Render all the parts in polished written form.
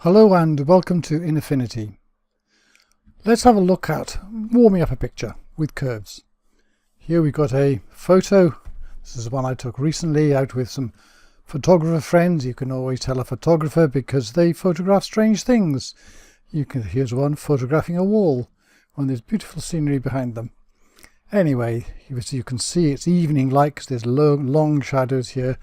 Hello and welcome to Affinity. Let's have a look at warming up a picture with curves. Here we've got a photo. This is one I took recently out with some photographer friends. You can always tell a photographer because they photograph strange things. Here's one photographing a wall when there's beautiful scenery behind them. Anyway, as you can see, it's evening light because there's long shadows here.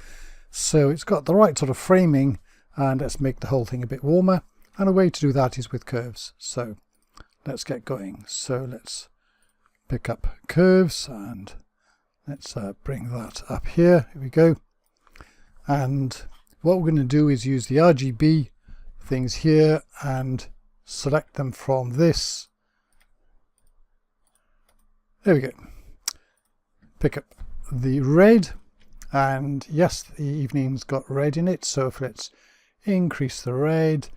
So it's got the right sort of framing. And let's make the whole thing a bit warmer, and a way to do that is with curves. So let's get going. So let's pick up curves and let's bring that up here. Here we go. And what we're going to do is use the RGB things here and select them from this. There we go. Pick up the red, and yes, the evening's got red in it, so if let's increase the red,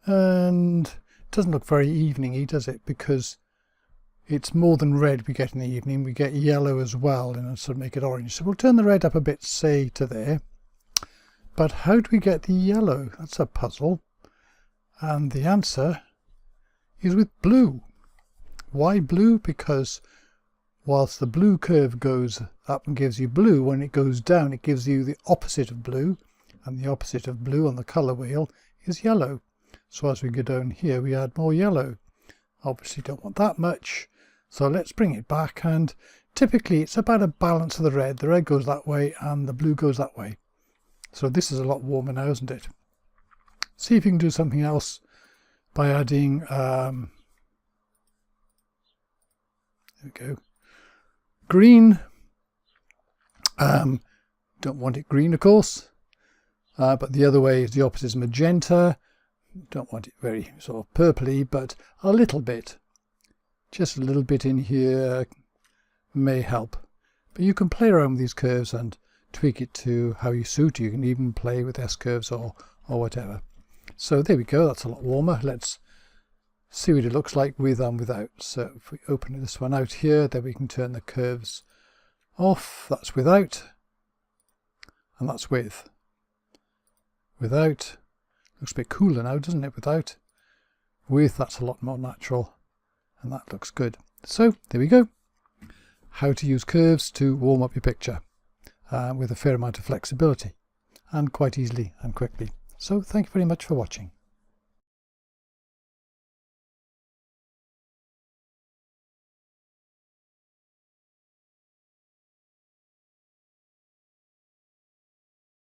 and it doesn't look very evening-y, does it? Because it's more than red we get in the evening, we get yellow as well, and sort of make it orange. So we'll turn the red up a bit, say to there. But how do we get the yellow? That's a puzzle. And the answer is with blue. Why blue? Because whilst the blue curve goes up and gives you blue, when it goes down it gives you the opposite of blue. And the opposite of blue on the colour wheel is yellow. So as we go down here, we add more yellow. Obviously don't want that much, so let's bring it back, and typically it's about a balance of the red. The red goes that way and the blue goes that way. So this is a lot warmer now, isn't it? See if you can do something else by adding, there we go, green. Don't want it green, of course. But the other way is the opposite is magenta. Don't want it very sort of purpley, but a little bit. Just a little bit in here may help. But you can play around with these curves and tweak it to how you suit. You can even play with S-curves or whatever. So there we go, that's a lot warmer. Let's see what it looks like with and without. So if we open this one out here, then we can turn the curves off. That's without, and that's with. Without, looks a bit cooler now, doesn't it? Without. With, that's a lot more natural, and that looks good. So there we go. How to use curves to warm up your picture with a fair amount of flexibility, and quite easily and quickly. So thank you very much for watching.